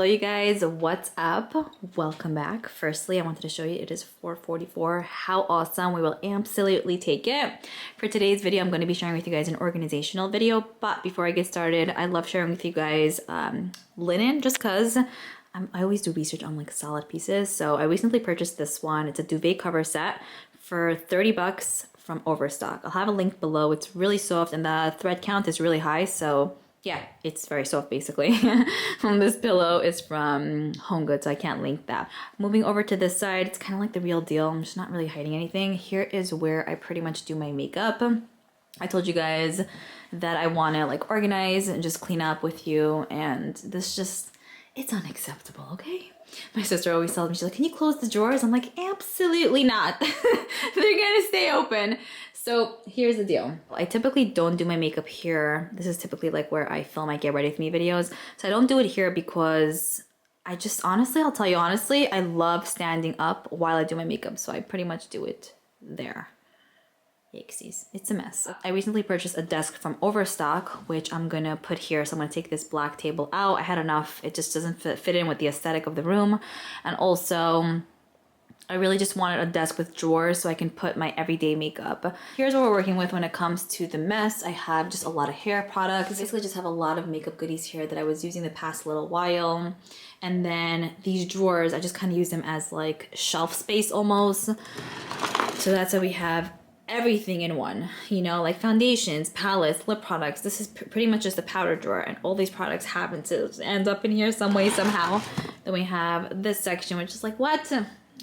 you guys, what's up? Welcome back. Firstly, I wanted to show you it is 4:44. How awesome. We will absolutely take it. For today's video, I'm going to be sharing with you guys an organizational video, but before I get started, I love sharing with you guys linen just because I always do research on like solid pieces. So I recently purchased this one. It's a duvet cover set for 30 bucks from Overstock. I'll have a link below. It's really soft and the thread count is really high, so yeah, it's very soft basically. This pillow is from HomeGoods, so I can't link that. Moving over to this side, it's kind of like the real deal. I'm just not really hiding anything. Here is where I pretty much do my makeup. I told you guys that I want to like organize and just clean up with you, and this just, it's unacceptable, okay? My sister always tells me, she's like, can you close the drawers? I'm like, absolutely not. They're gonna stay open. So here's the deal. I typically don't do my makeup here. This is typically like where I film my get ready with me videos. So I don't do it here because I just honestly, I'll tell you honestly, I love standing up while I do my makeup. So I pretty much do it there. Yikesies, it's a mess. I recently purchased a desk from Overstock, which I'm gonna put here. So I'm gonna take this black table out. I had enough. It just doesn't fit in with the aesthetic of the room. And also, I really just wanted a desk with drawers so I can put my everyday makeup. Here's what we're working with when it comes to the mess. I have just a lot of hair products. I basically just have a lot of makeup goodies here that I was using the past little while. And then these drawers, I just kind of use them as like shelf space almost. So that's how we have everything in one, you know, like foundations, palettes, lip products. This is pretty much just a powder drawer, and all these products happen to end up in here some way, somehow. Then we have this section, which is like, what?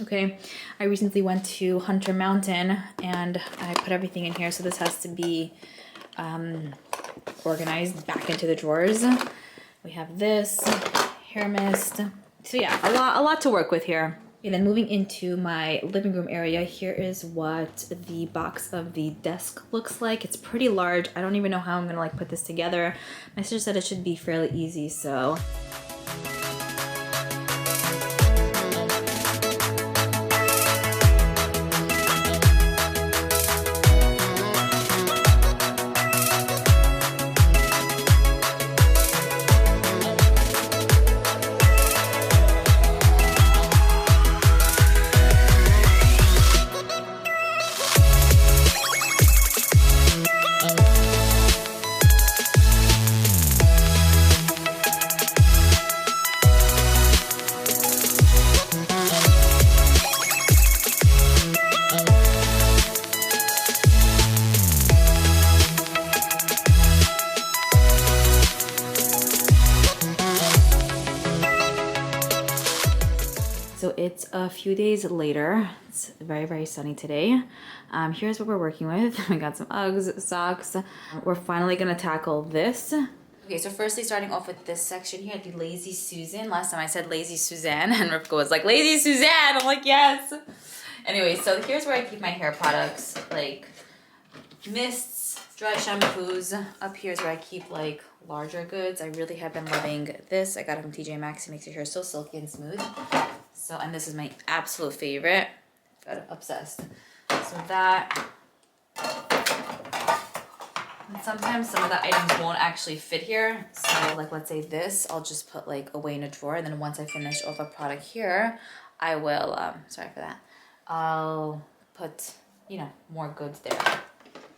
Okay, I recently went to Hunter Mountain and I put everything in here, so this has to be organized back into the drawers. We have this hair mist. So yeah, a lot to work with here. And then moving into my living room area, here is what the box of the desk looks like. It's pretty large. I don't even know how I'm gonna like put this together. My sister said it should be fairly easy, so. So it's a few days later. It's very, very sunny today. Here's what we're working with. We got some Uggs, socks. We're finally gonna tackle this. Okay, so firstly, starting off with this section here, the Lazy Susan. Last time I said Lazy Suzanne, and Rivka was like, Lazy Suzanne! I'm like, yes! Anyway, so here's where I keep my hair products, like mists, dry shampoos. Up here is where I keep like larger goods. I really have been loving this. I got it from TJ Maxx. It makes your hair so silky and smooth. So, and this is my absolute favorite. Got obsessed. So that. And sometimes some of the items won't actually fit here. So like, let's say this, I'll just put like away in a drawer. And then once I finish off a product here, I will, sorry for that. I'll put, you know, more goods there.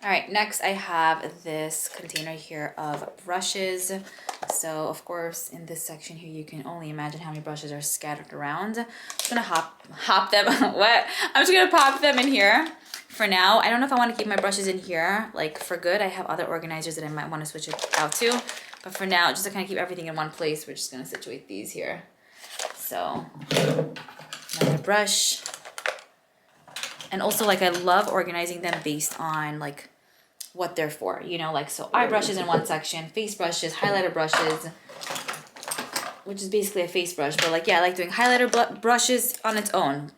All right, next I have this container here of brushes. So of course in this section here, you can only imagine how many brushes are scattered around. I'm just gonna hop them, what? I'm just gonna pop them in here for now. I don't know if I wanna keep my brushes in here, like for good. I have other organizers that I might wanna switch it out to. But for now, just to kind of keep everything in one place, we're just gonna situate these here. So, another brush. And also like I love organizing them based on like what they're for, you know, like so eye brushes in one section, face brushes, highlighter brushes, which is basically a face brush, but like yeah, I like doing highlighter brushes on its own,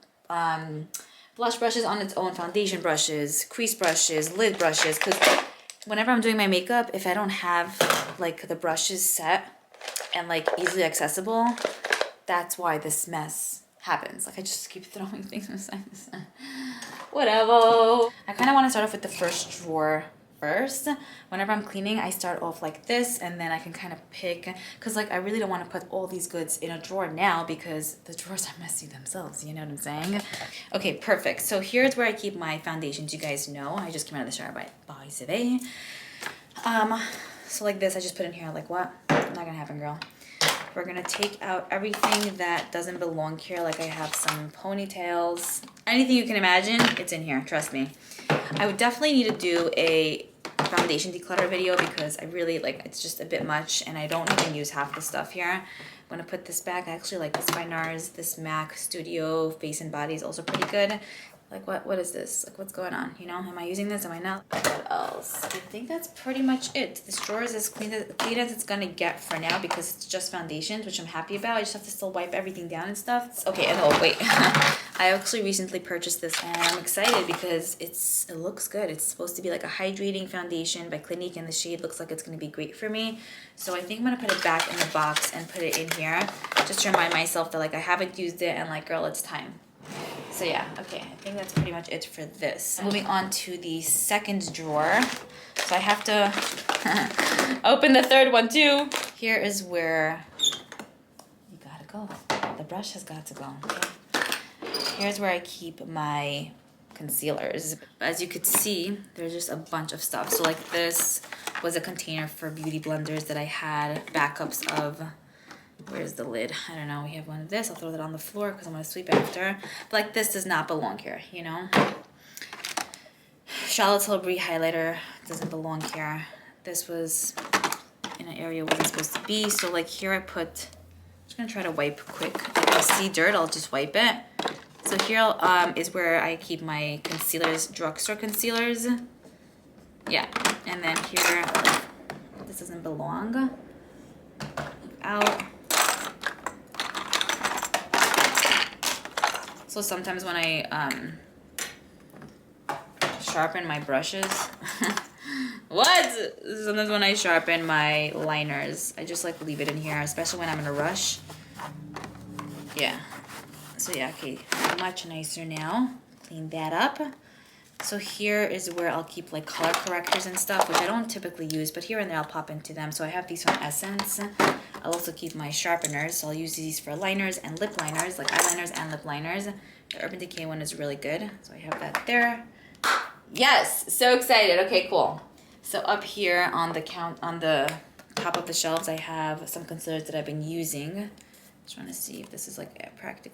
blush brushes on its own, foundation brushes, crease brushes, lid brushes, because whenever I'm doing my makeup, if I don't have like the brushes set and like easily accessible, that's why this mess happens. Like I just keep throwing things aside. Whatever. I kind of want to start off with the first drawer first. Whenever I'm cleaning, I start off like this, and then I can kind of pick, because like I really don't want to put all these goods in a drawer now because the drawers are messy themselves, you know what I'm saying? Okay, perfect. So here's where I keep my foundations. You guys know I just came out of the shower by the so like this, I just put in here. Like, what? Not gonna happen, girl. We're gonna take out everything that doesn't belong here. Like I have some ponytails, anything you can imagine, it's in here, trust me. I would definitely need to do a foundation declutter video because I really like, it's just a bit much and I don't even use half the stuff here. I'm gonna put this back. I actually like this by NARS. This MAC Studio Face and Body is also pretty good. Like what is this? Like what's going on? You know, am I using this? Am I not? What else? I think that's pretty much it. This drawer is as clean as it's gonna get for now because it's just foundations, which I'm happy about. I just have to still wipe everything down and stuff. Okay, and oh wait. I actually recently purchased this and I'm excited because it looks good. It's supposed to be like a hydrating foundation by Clinique and the shade looks like it's gonna be great for me. So I think I'm gonna put it back in the box and put it in here just to remind myself that like I haven't used it and like girl, it's time. So yeah, okay, I think that's pretty much it for this. Moving on to the second drawer. So I have to open the third one too. Here is where you gotta go. The brush has got to go, okay? Here's where I keep my concealers. As you could see, there's just a bunch of stuff. So like this was a container for beauty blenders that I had backups of. Where's the lid? I don't know. We have one of this. I'll throw that on the floor because I'm going to sweep after. But like this does not belong here, you know? Charlotte Tilbury highlighter doesn't belong here. This was in an area where it's supposed to be. So like here I put, I'm just going to try to wipe quick. If I see dirt, I'll just wipe it. So here is where I keep my concealers, drugstore concealers. Yeah. And then here, like, this doesn't belong. Out. So sometimes when I sharpen my brushes, sometimes when I sharpen my liners, I just like leave it in here, especially when I'm in a rush. Yeah. So yeah, okay, much nicer now. Clean that up. So here is where I'll keep like color correctors and stuff, which I don't typically use, but here and there I'll pop into them. So I have these from Essence. I'll also keep my sharpeners. So I'll use these for liners and lip liners, like eyeliners and lip liners. The Urban Decay one is really good. So I have that there. Yes, so excited. Okay, cool. So up here on the top of the shelves, I have some concealers that I've been using. Just trying to see if this is like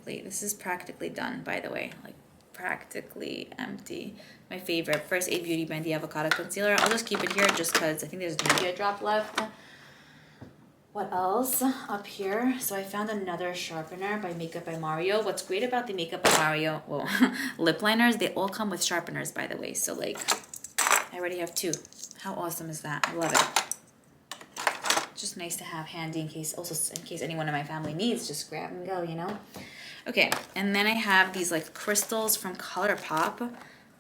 this is practically done, by the way, like practically empty. My favorite, First Aid Beauty Bendy Avocado Concealer. I'll just keep it here just because I think there's maybe a drop left. What else up here? So I found another sharpener by Makeup by Mario. What's great about the Makeup by Mario, well, lip liners, they all come with sharpeners, by the way. So like, I already have two. How awesome is that? I love it. Just nice to have handy in case anyone in my family needs, just grab and go, you know? Okay, and then I have these like crystals from ColourPop.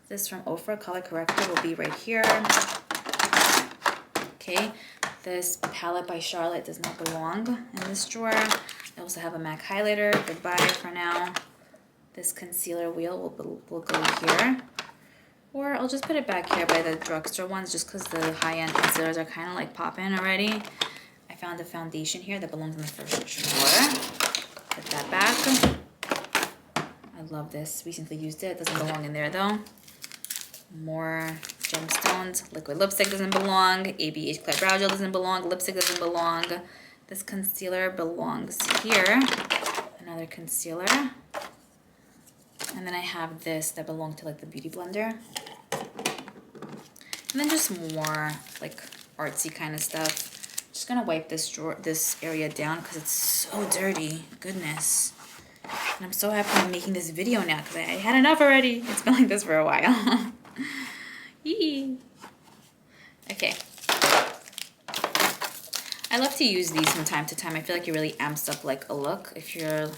This from Ofra Color Corrector will be right here. Okay, this palette by Charlotte does not belong in this drawer. I also have a MAC highlighter. Goodbye for now. This concealer wheel will go here. Or I'll just put it back here by the drugstore ones just because the high-end concealers are kind of like popping already. I found a foundation here that belongs in the first drawer. Put that back. I love this. Recently used it. It doesn't belong in there though. More gemstones. Liquid lipstick doesn't belong. ABH Clear Brow Gel doesn't belong. Lipstick doesn't belong. This concealer belongs here. Another concealer. And then I have this that belonged to like the beauty blender. And then just more like artsy kind of stuff. Just gonna wipe this area down because it's so dirty. Goodness. And I'm so happy I'm making this video now because I had enough already. It's been like this for a while. Yee. Okay. I love to use these from time to time. I feel like it really amps up like a look if you're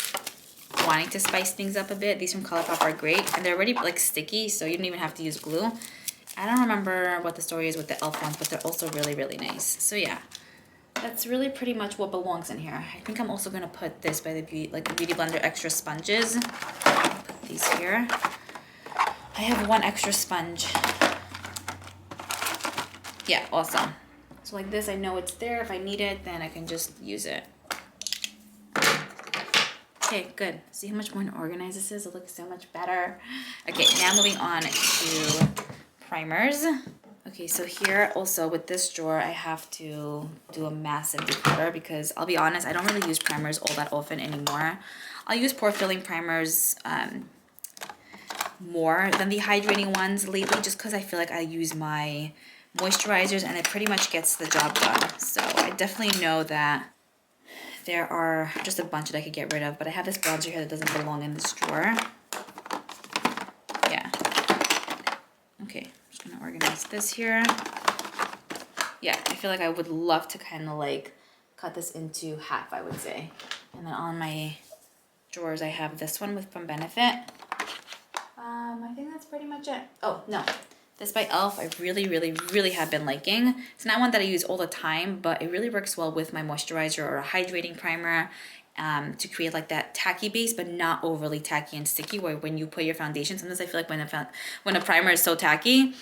wanting to spice things up a bit. These from ColourPop are great and they're already like sticky, so you don't even have to use glue. I don't remember what the story is with the e.l.f. ones, but they're also really, really nice. So yeah, that's really pretty much what belongs in here. I think I'm also gonna put this by the Beauty Blender extra sponges. Put these here. I have one extra sponge. Yeah, awesome. So like this, I know it's there. If I need it, then I can just use it. Okay, good. See how much more organized this is? It looks so much better. Okay, now moving on to primers. Okay, so here also with this drawer, I have to do a massive declutter because I'll be honest, I don't really use primers all that often anymore. I'll use pore filling primers more than the hydrating ones lately just because I feel like I use my moisturizers and it pretty much gets the job done. So I definitely know that there are just a bunch that I could get rid of, but I have this bronzer here that doesn't belong in this drawer. Yeah. Okay, I'm just gonna organize this here. Yeah, I feel like I would love to kind of like cut this into half, I would say. And then on my drawers, I have this one from Benefit. I think that's pretty much it. Oh, no. This by e.l.f. I really have been liking. It's not one that I use all the time, but it really works well with my moisturizer or a hydrating primer to create like that tacky base, but not overly tacky and sticky, where when you put your foundation, sometimes I feel like when a primer is so tacky,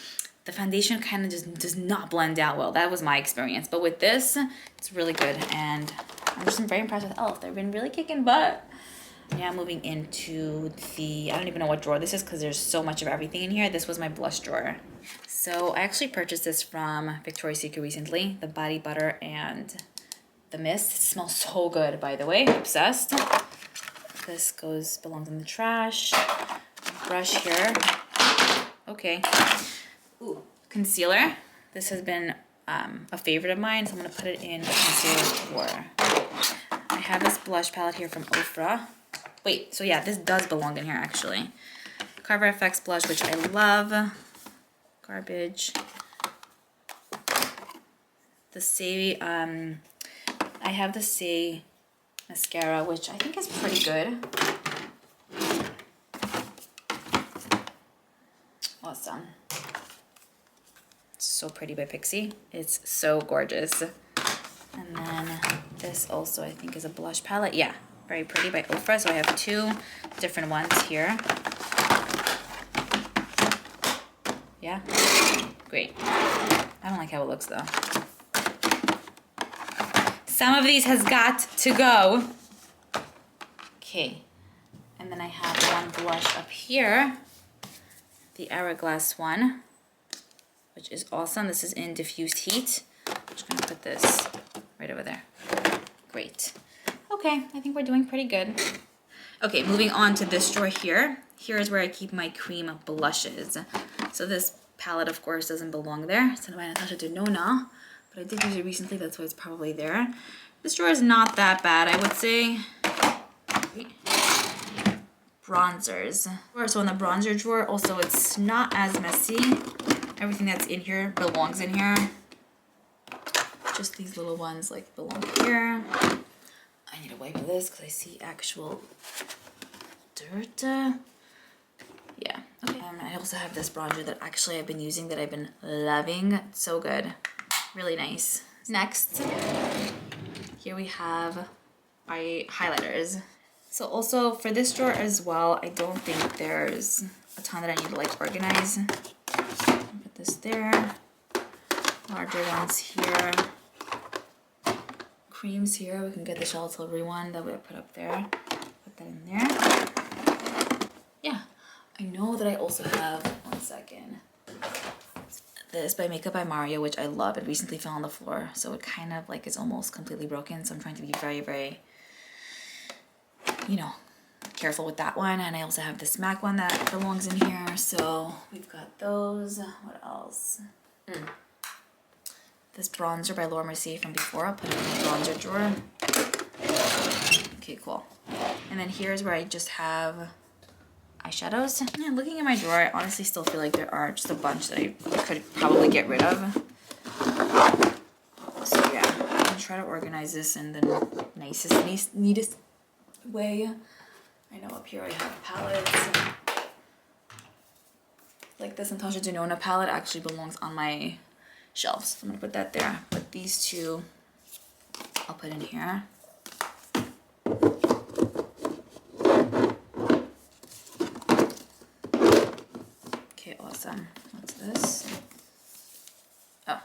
the foundation kind of just does not blend out well. That was my experience. But with this, it's really good. And I'm just very impressed with e.l.f. They've been really kicking butt. Now moving into the, I don't even know what drawer this is because there's so much of everything in here. This was my blush drawer. So I actually purchased this from Victoria's Secret recently, the body butter and the mist. It smells so good, by the way. Obsessed. This belongs in the trash. Brush here. Okay. Ooh, concealer. This has been a favorite of mine, so I'm gonna put it in the concealer drawer. I have this blush palette here from Ofra. Wait, so yeah, this does belong in here actually. Carver FX blush, which I love. Garbage. The Say, I have the Say mascara, which I think is pretty good. Awesome. It's so pretty by Pixie. It's so gorgeous. And then this also I think is a blush palette. Yeah, very pretty by Ofra. So I have two different ones here. Yeah, great. I don't like how it looks though. Some of these has got to go. Okay, and then I have one blush up here, the Hourglass one, which is awesome. This is in Diffused Heat. I'm just gonna put this right over there. Great. Okay, I think we're doing pretty good. Okay, moving on to this drawer here. Here is where I keep my cream blushes. So this palette, of course, doesn't belong there. It's by Natasha Denona, but I did use it recently. That's why it's probably there. This drawer is not that bad, I would say. Bronzers. So in the bronzer drawer, also it's not as messy. Everything that's in here belongs in here. Just these little ones like belong here. I need to wipe this because I see actual dirt. Yeah, okay. I also have this bronzer that actually I've been using that I've been loving. It's so good. Really nice. Next, here we have our highlighters. So also for this drawer as well, I don't think there's a ton that I need to like organize. Put this there. Larger ones here. Creams here. We can get the Charlotte Tilbury one that we put up there. Put that in there. Yeah. I know that I also have, one second, this by Makeup by Mario, which I love. It recently fell on the floor, so it kind of like is almost completely broken. So I'm trying to be very, you know, careful with that one. And I also have this MAC one that belongs in here. So we've got those. What else? This bronzer by Liora.y from before. I'll put it in the bronzer drawer. Okay, cool. And then here's where I just have eyeshadows. Yeah, looking in my drawer, I honestly still feel like there are just a bunch that I could probably get rid of. So yeah, I'm gonna try to organize this in the nicest, neatest way. I know up here I have palettes. Like this Natasha Denona palette actually belongs on my shelves. So I'm gonna put that there. But these two, I'll put in here. Okay, awesome. What's this? Oh,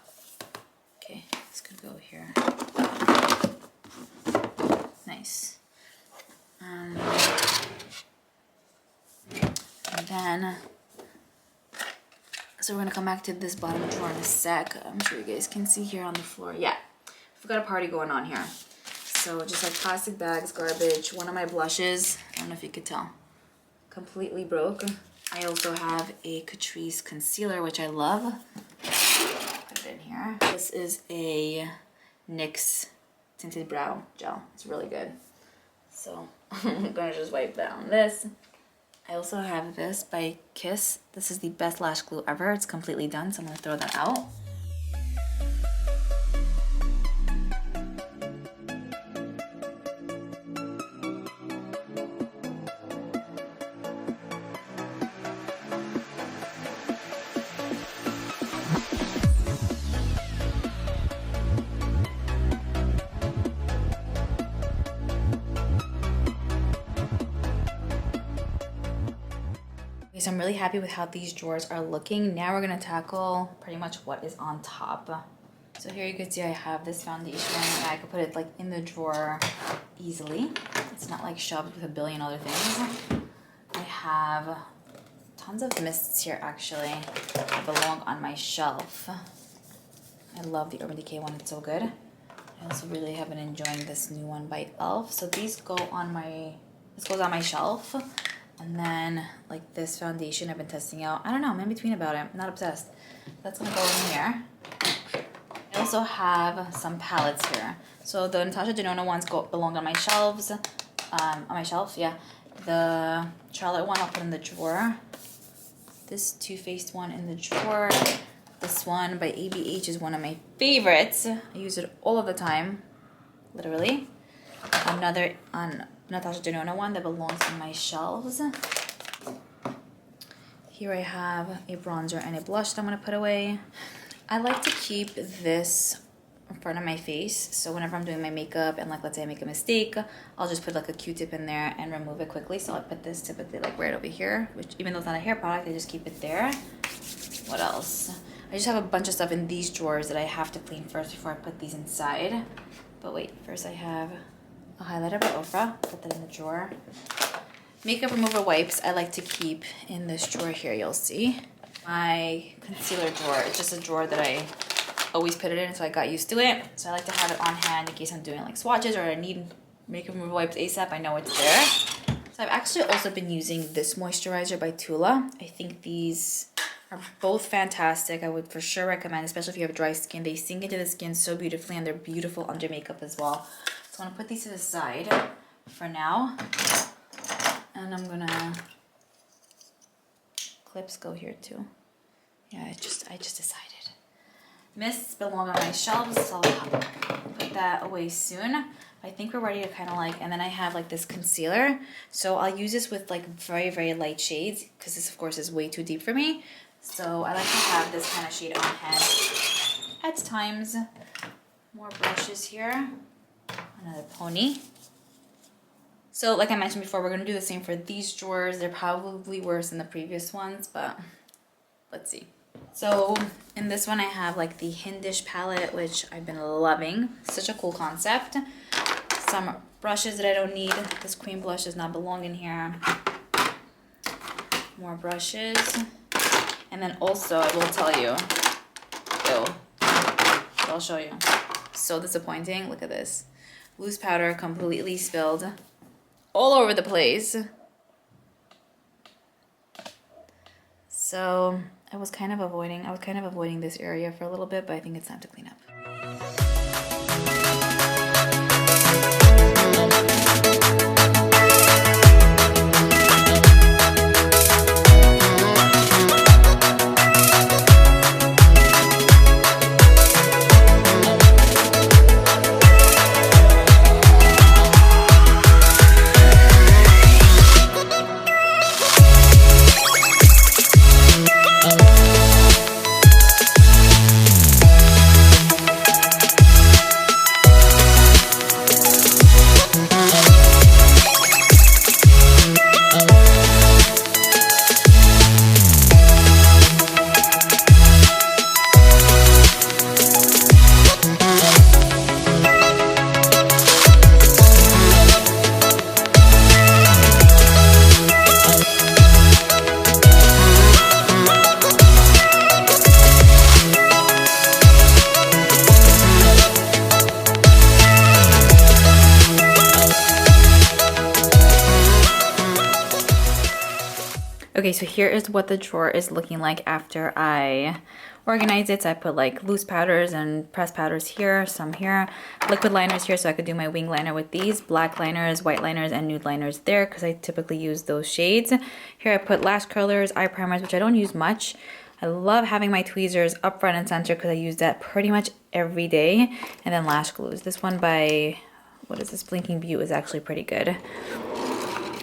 then, so we're gonna come back to this bottom drawer in a sec. I'm sure you guys can see here on the floor. Yeah, we've got a party going on here. So just like plastic bags, garbage. One of my blushes, I don't know if you could tell, completely broke. I also have a Catrice concealer, which I love. Put it in here. This is a NYX tinted brow gel. It's really good. So I'm gonna just wipe down this. I also have this by Kiss. This is the best lash glue ever. It's completely done, so I'm gonna throw that out. So I'm really happy with how these drawers are looking. Now we're gonna tackle pretty much what is on top. So here you can see I have this foundation and I could put it like in the drawer easily. It's not like shoved with a billion other things. I have tons of mists here actually that belong on my shelf. I love the Urban Decay one, it's so good. I also really have been enjoying this new one by e.l.f. So these go on my, this goes on my shelf. And then like this foundation I've been testing out. I don't know, I'm in between about it. I'm not obsessed. That's gonna go in here. I also have some palettes here. So the Natasha Denona ones belong on my shelves. On my shelf, yeah. The Charlotte one I'll put in the drawer. This Too Faced one in the drawer. This one by ABH is one of my favorites. I use it all of the time, literally. Another Natasha Denona one that belongs in my shelves. Here I have a bronzer and a blush that I'm gonna put away. I like to keep this in front of my face, so whenever I'm doing my makeup and like let's say I make a mistake, I'll just put like a Q-tip in there and remove it quickly. So I put this typically like right over here, which even though it's not a hair product, I just keep it there. What else? I just have a bunch of stuff in these drawers that I have to clean first before I put these inside. But wait, first I have a highlighter by Ofra, put that in the drawer. Makeup remover wipes I like to keep in this drawer here, you'll see. My concealer drawer, it's just a drawer that I always put it in, so I got used to it. So I like to have it on hand in case I'm doing like swatches or I need makeup remover wipes ASAP, I know it's there. So I've actually also been using this moisturizer by Tula. I think these are both fantastic. I would for sure recommend, especially if you have dry skin. They sink into the skin so beautifully and they're beautiful under makeup as well. So I'm gonna put these to the side for now. And I'm gonna, clips go here too. Yeah, I just decided. Mists belong on my shelves, so I'll put that away soon. I think we're ready to kind of like, and then I have like this concealer. So I'll use this with like very, very light shades because this of course is way too deep for me. So I like to have this kind of shade on hand at times. More brushes here. Another pony. So like I mentioned before, we're going to do the same for these drawers. They're probably worse than the previous ones, but let's see. So in this one I have like the Hindish palette, which I've been loving. Such a cool concept. Some brushes that I don't need. This cream blush does not belong in here. More brushes. And then also I will tell you, I'll show you. So disappointing, look at this. Loose powder completely spilled all over the place. So I was kind of avoiding this area for a little bit, but I think it's time to clean up. Okay, so here is what the drawer is looking like after I organize it. So I put like loose powders and pressed powders here, some here, liquid liners here so I could do my wing liner with these, black liners, white liners, and nude liners there because I typically use those shades. Here I put lash curlers, eye primers, which I don't use much. I love having my tweezers up front and center because I use that pretty much every day. And then lash glues. This one by, what is this, Blinking Beauty is actually pretty good.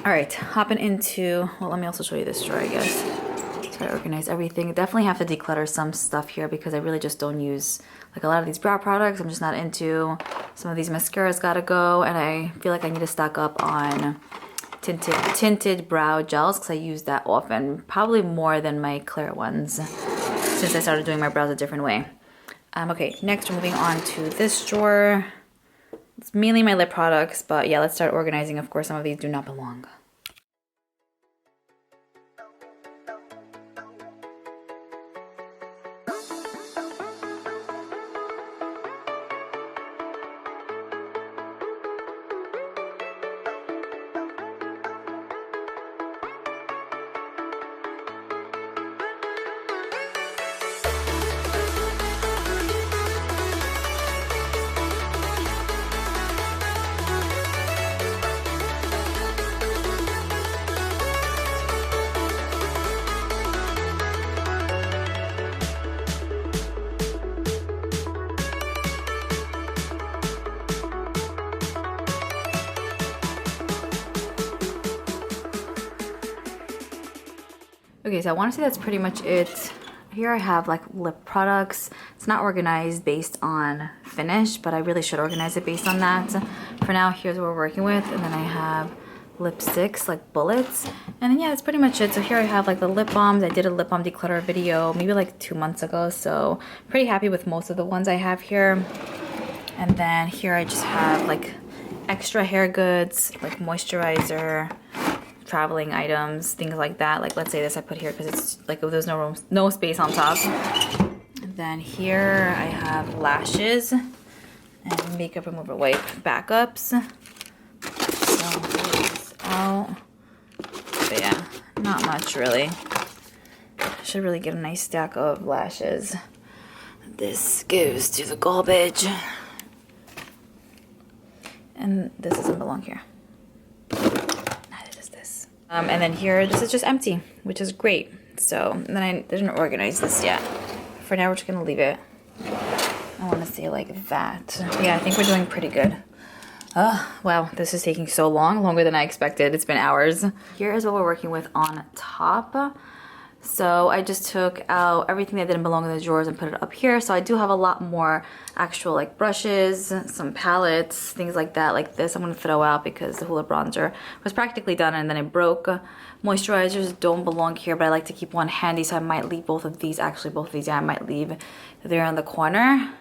All right, hopping into, well, let me also show you this drawer, I guess. So I organize everything. Definitely have to declutter some stuff here because I really just don't use like a lot of these brow products. I'm just not into. Some of these mascaras gotta go, and I feel like I need to stock up on tinted brow gels because I use that often, probably more than my clear ones since I started doing my brows a different way. Okay, next we're moving on to this drawer. It's mainly my lip products, but yeah, let's start organizing. Of course, some of these do not belong. Okay, so I want to say that's pretty much it. Here I have like lip products. It's not organized based on finish, but I really should organize it based on that. For now, here's what we're working with. And then I have lipsticks, like bullets. And then yeah, that's pretty much it. So here I have like the lip balms. I did a lip balm declutter video maybe like 2 months ago. So pretty happy with most of the ones I have here. And then here I just have like extra hair goods, like moisturizer, traveling items, things like that. Like let's say this I put here because it's like there's no room, no space on top. And then here I have lashes and makeup remover wipe backups. So this out. But yeah, not much really. Should really get a nice stack of lashes. This goes to the garbage. And this doesn't belong here. And then here, this is just empty, which is great. So, and then I didn't organize this yet. For now, we're just gonna leave it. I wanna say like that. Yeah, I think we're doing pretty good. Oh, wow, this is taking so long, longer than I expected. It's been hours. Here is what we're working with on top. So I just took out everything that didn't belong in the drawers and put it up here. So I do have a lot more actual like brushes, some palettes, things like that. Like this I'm gonna throw out because the Hoola bronzer was practically done and then it broke. Moisturizers don't belong here, but I like to keep one handy, so I might leave both of these. Actually, both of these, yeah, I might leave there in the corner.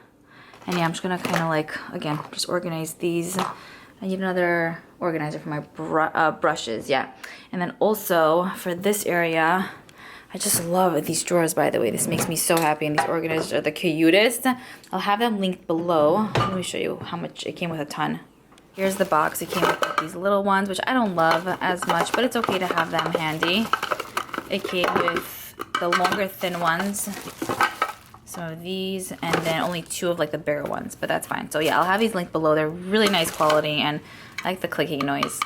And yeah, I'm just gonna kind of like, again, just organize these. I need another organizer for my brushes, yeah. And then also for this area, I just love these drawers, by the way. This makes me so happy, and these organizers are the cutest. I'll have them linked below. Let me show you how much it came with. A ton. Here's the box. It came with like these little ones, which I don't love as much, but it's okay to have them handy. It came with the longer, thin ones. Some of these, and then only 2 of like the bigger ones, but that's fine. So yeah, I'll have these linked below. They're really nice quality, and I like the clicking noise.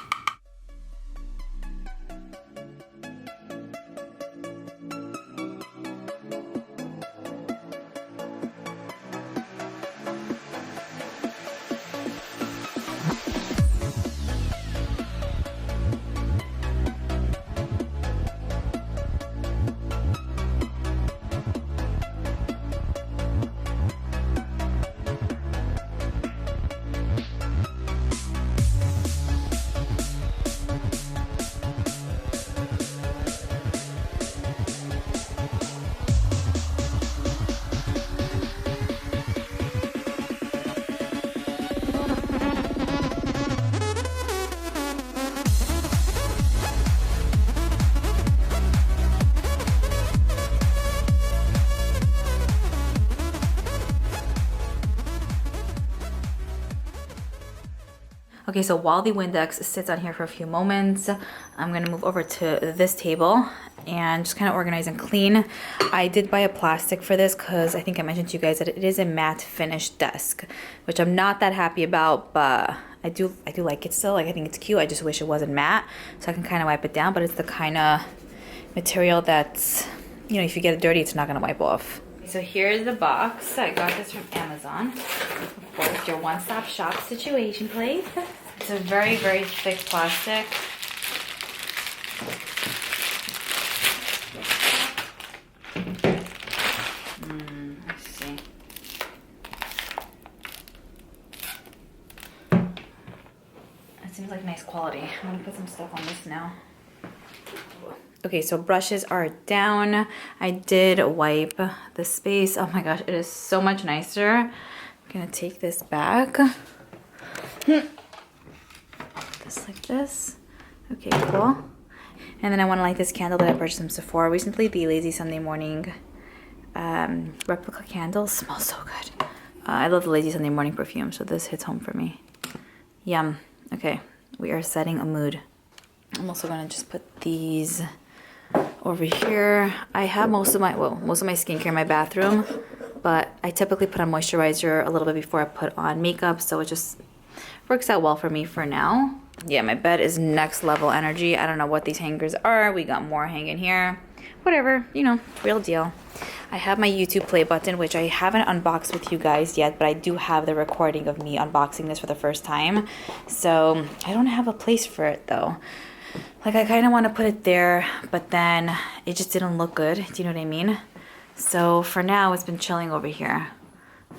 Okay, so while the Windex sits on here for a few moments, I'm gonna move over to this table and just kind of organize and clean. I did buy a plastic for this because I think I mentioned to you guys that it is a matte finish desk, which I'm not that happy about, but I do like it still. Like, I think it's cute. I just wish it wasn't matte so I can kind of wipe it down, but it's the kind of material that's, you know, if you get it dirty, it's not gonna wipe off. So here's the box. I got this from Amazon. Of course, your one-stop shop situation place. It's a very, very thick plastic. Let's see. It seems like nice quality. I'm gonna put some stuff on this now. Okay, so brushes are down. I did wipe the space. Oh my gosh, it is so much nicer. I'm gonna take this back. Just like this. Okay, cool. And then I wanna light this candle that I purchased from Sephora recently, the Lazy Sunday Morning replica candle. Smells so good. I love the Lazy Sunday Morning perfume, so this hits home for me. Yum. Okay, we are setting a mood. I'm also gonna just put these over here. I have most of my skincare in my bathroom, but I typically put on moisturizer a little bit before I put on makeup, so it just works out well for me for now. Yeah, my bed is next level energy. I don't know what these hangers are. We got more hanging here. Whatever, you know, real deal. I have my YouTube play button, which I haven't unboxed with you guys yet, but I do have the recording of me unboxing this for the first time. So I don't have a place for it though. Like, I kind of want to put it there, but then it just didn't look good. Do you know what I mean? So for now, it's been chilling over here.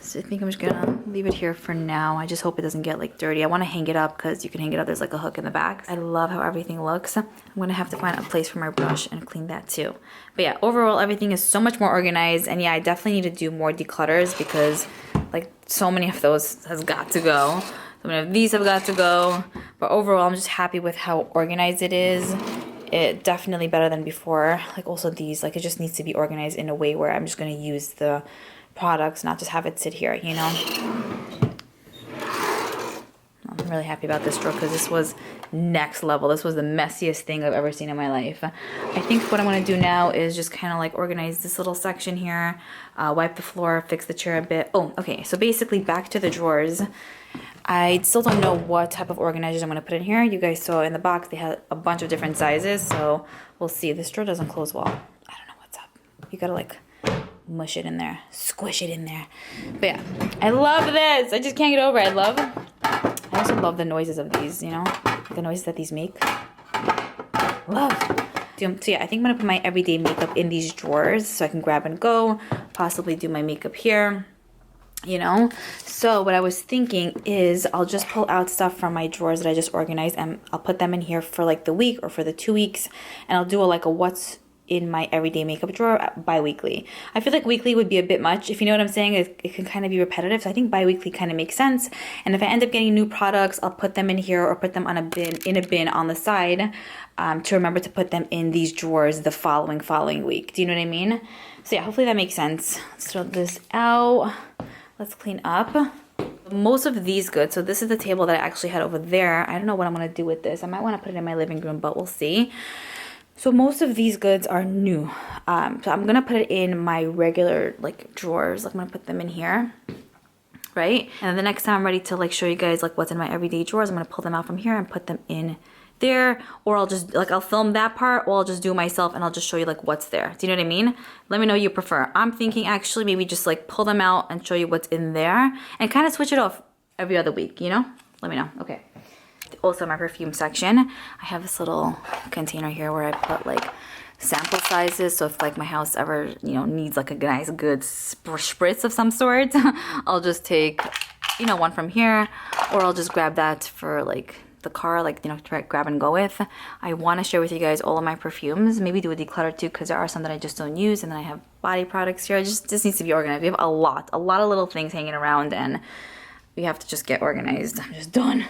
So I think I'm just gonna leave it here for now. I just hope it doesn't get like dirty. I want to hang it up because you can hang it up. There's like a hook in the back. I love how everything looks. I'm gonna have to find a place for my brush and clean that too. But yeah, overall, everything is so much more organized. And yeah, I definitely need to do more declutters because like so many of those has got to go. So many of these have got to go. But overall, I'm just happy with how organized it is. It definitely better than before. Like also these, like it just needs to be organized in a way where I'm just gonna use the products, not just have it sit here, you know? I'm really happy about this drawer because this was next level. This was the messiest thing I've ever seen in my life. I think what I'm gonna do now is just kind of like organize this little section here, wipe the floor, fix the chair a bit. Oh, okay, so basically back to the drawers. I still don't know what type of organizers I'm gonna put in here. You guys saw in the box, they had a bunch of different sizes, so we'll see. This drawer doesn't close well. I don't know what's up. You gotta like mush it in there, squish it in there. But yeah, I love this. I just can't get over it. I also love the noises of these, you know, the noises that these make. Love. So yeah, I think I'm gonna put my everyday makeup in these drawers so I can grab and go, possibly do my makeup here, you know. So what I was thinking is I'll just pull out stuff from my drawers that I just organized and I'll put them in here for like the week or for the 2 weeks, and I'll do like a what's in my everyday makeup drawer bi-weekly. I feel like weekly would be a bit much, if you know what I'm saying. It can kind of be repetitive, so I think bi-weekly kind of makes sense. And if I end up getting new products, I'll put them in here or put them on a bin on the side to remember to put them in these drawers the following week. Do you know what I mean? So yeah, hopefully that makes sense. Let's throw this out. Let's clean up. Most of these goods, so this is the table that I actually had over there. I don't know what I'm gonna do with this. I might want to put it in my living room, but we'll see. So most of these goods are new. So I'm gonna put it in my regular like drawers. Like I'm gonna put them in here, right? And then the next time I'm ready to like show you guys like what's in my everyday drawers, I'm gonna pull them out from here and put them in there. Or I'll just like, I'll film that part, or I'll just do it myself and I'll just show you like what's there. Do you know what I mean? Let me know what you prefer. I'm thinking actually maybe just like pull them out and show you what's in there and kind of switch it off every other week, you know? Let me know. Okay. Also my perfume section, I have this little container here where I put like sample sizes, so if like my house ever, you know, needs like a nice good spritz of some sort, I'll just take, you know, one from here, or I'll just grab that for like the car, like, you know, to grab and go with. I want to share with you guys all of my perfumes, maybe do a declutter too, because there are some that I just don't use, and then I have body products here. This needs to be organized. We have a lot of little things hanging around, and we have to just get organized. I'm just done.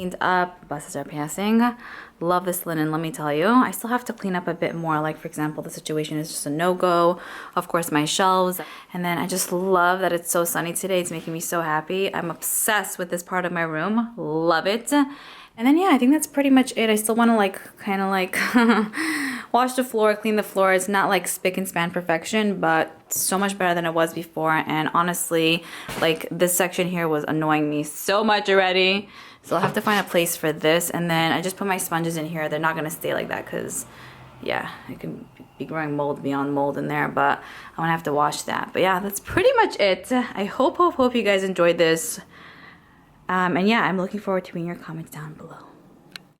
cleaned up, buses are passing. Love this linen, let me tell you. I still have to clean up a bit more. Like for example, the situation is just a no-go. Of course, my shelves. And then I just love that it's so sunny today. It's making me so happy. I'm obsessed with this part of my room. Love it. And then yeah, I think that's pretty much it. I still want to like kind of like wash the floor, clean the floor. It's not like spick and span perfection, but so much better than it was before. And honestly, like this section here was annoying me so much already. So I'll have to find a place for this. And then I just put my sponges in here. They're not going to stay like that because yeah, it can be growing mold beyond mold in there, but I'm going to have to wash that. But yeah, that's pretty much it. I hope you guys enjoyed this. And yeah, I'm looking forward to reading your comments down below.